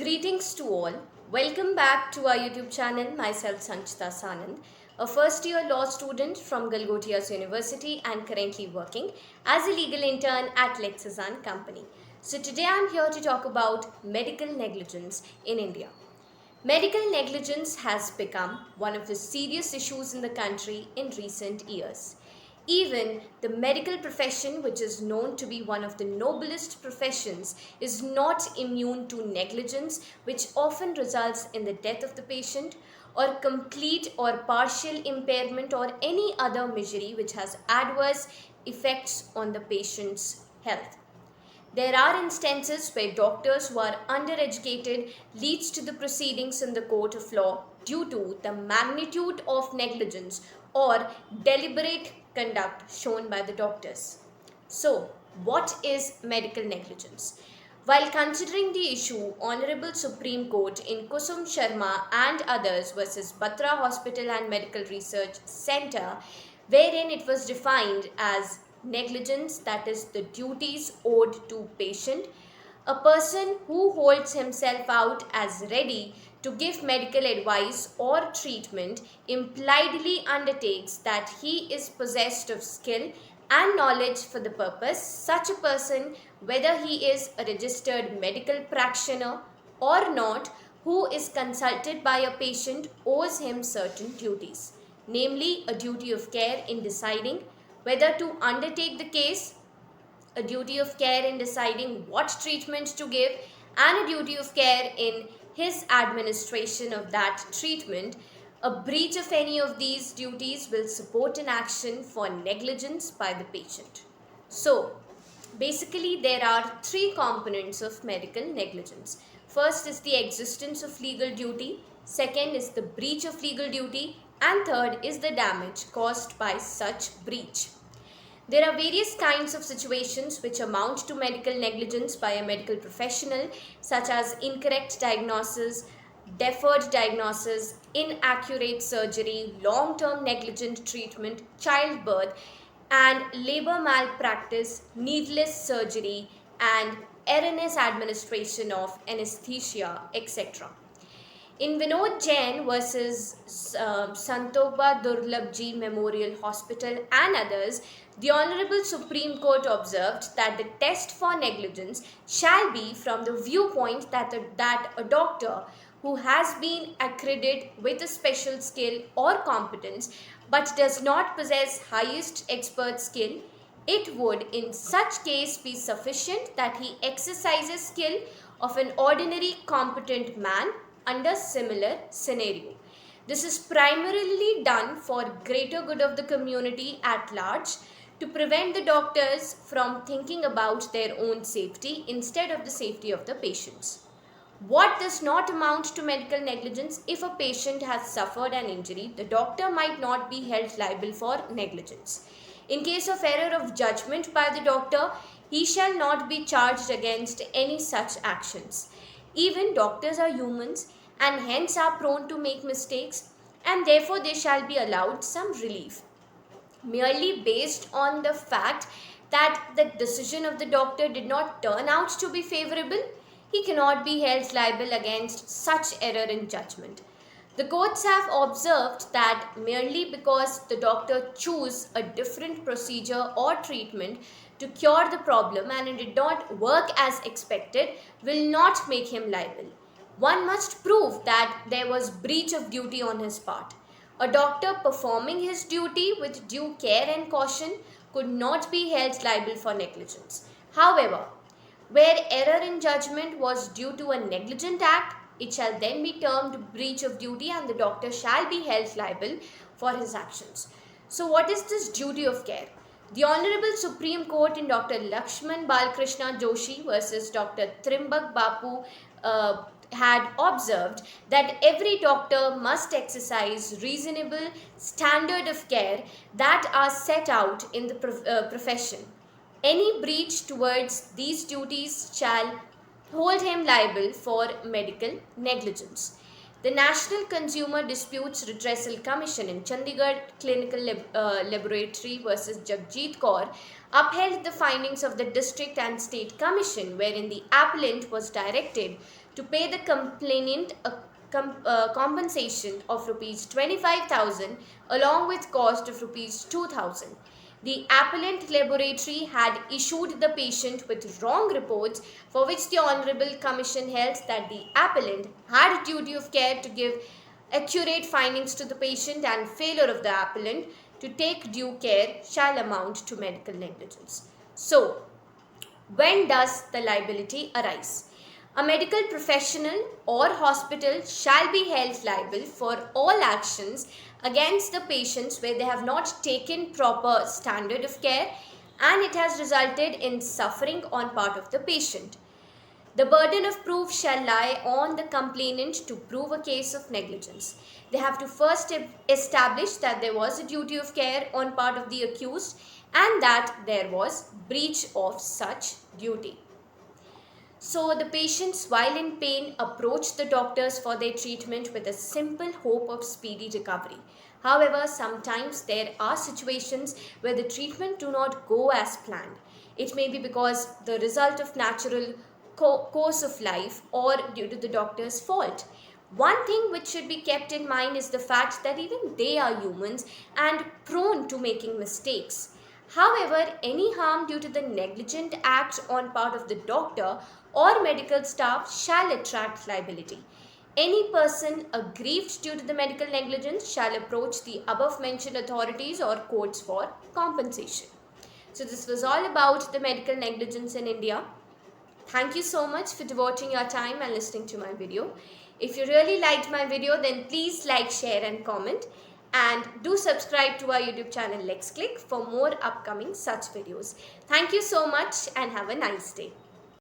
Greetings to all. Welcome back to our YouTube channel. Myself Sanchita Sanand, a first year law student from Galgotias University and currently working as a legal intern at Lexazan Company. So today I'm here to talk about medical negligence in India. Medical negligence has become one of the serious issues in the country in recent years. Even the medical profession, which is known to be one of the noblest professions, is not immune to negligence, which often results in the death of the patient or complete or partial impairment or any other misery which has adverse effects on the patient's health. There are instances where doctors who are undereducated leads to the proceedings in the court of law due to the magnitude of negligence or deliberate conduct shown by the doctors. So, what is medical negligence? While considering the issue, Honorable Supreme Court in Kusum Sharma and others versus Batra Hospital and Medical Research Center, wherein it was defined as negligence, that is the duties owed to patient, a person who holds himself out as ready to give medical advice or treatment impliedly undertakes that he is possessed of skill and knowledge for the purpose. Such a person, whether he is a registered medical practitioner or not, who is consulted by a patient, owes him certain duties, namely a duty of care in deciding whether to undertake the case, a duty of care in deciding what treatment to give, and a duty of care in his administration of that treatment. A breach of any of these duties will support an action for negligence by the patient. So, basically, there are three components of medical negligence. First is the existence of legal duty, second is the breach of legal duty, and third is the damage caused by such breach. There are various kinds of situations which amount to medical negligence by a medical professional, such as incorrect diagnosis, deferred diagnosis, inaccurate surgery, long term negligent treatment, childbirth, and labor malpractice, needless surgery, and erroneous administration of anesthesia, etc. In Vinod Jain versus Santoba Durlabji Memorial Hospital and others, the Honorable Supreme Court observed that the test for negligence shall be from the viewpoint that a doctor who has been accredited with a special skill or competence but does not possess highest expert skill, it would in such case be sufficient that he exercises skill of an ordinary competent man under similar scenario. This is primarily done for greater good of the community at large, to prevent the doctors from thinking about their own safety instead of the safety of the patients. What does not amount to medical negligence? If a patient has suffered an injury, the doctor might not be held liable for negligence. In case of error of judgment by the doctor, he shall not be charged against any such actions. Even doctors are humans and hence are prone to make mistakes, and therefore they shall be allowed some relief. Merely based on the fact that the decision of the doctor did not turn out to be favorable, he cannot be held liable against such error in judgment. The courts have observed that merely because the doctor chose a different procedure or treatment to cure the problem and it did not work as expected will not make him liable. One must prove that there was breach of duty on his part. A doctor performing his duty with due care and caution could not be held liable for negligence. However, where error in judgment was due to a negligent act, it shall then be termed breach of duty and the doctor shall be held liable for his actions. So, what is this duty of care? The Honorable Supreme Court in Dr. Lakshman Balkrishna Joshi versus Dr. Trimbak Bapu had observed that every doctor must exercise reasonable standard of care that are set out in the profession. Any breach towards these duties shall hold him liable for medical negligence. The National Consumer Disputes Redressal Commission in Chandigarh Clinical Laboratory versus Jagjit Kaur upheld the findings of the District and State Commission, wherein the appellant was directed to pay the complainant a compensation of rupees 25,000 along with cost of rupees 2,000. The appellant laboratory had issued the patient with wrong reports, for which the Honorable Commission held that the appellant had a duty of care to give accurate findings to the patient, and failure of the appellant to take due care shall amount to medical negligence. So, when does the liability arise? A medical professional or hospital shall be held liable for all actions against the patients where they have not taken proper standard of care and it has resulted in suffering on part of the patient. The burden of proof shall lie on the complainant to prove a case of negligence. They have to first establish that there was a duty of care on part of the accused and that there was breach of such duty. So the patients, while in pain, approached the doctors for their treatment with a simple hope of speedy recovery. However, sometimes there are situations where the treatment do not go as planned. It may be because the result of natural course of life or due to the doctor's fault. One thing which should be kept in mind is the fact that even they are humans and prone to making mistakes. However, any harm due to the negligent act on part of the doctor or medical staff shall attract liability. Any person aggrieved due to the medical negligence shall approach the above mentioned authorities or courts for compensation. So this was all about the medical negligence in India. Thank you so much for devoting your time and listening to my video. If you really liked my video, then please like, share and comment. And do subscribe to our YouTube channel LexClick for more upcoming such videos. Thank you so much and have a nice day.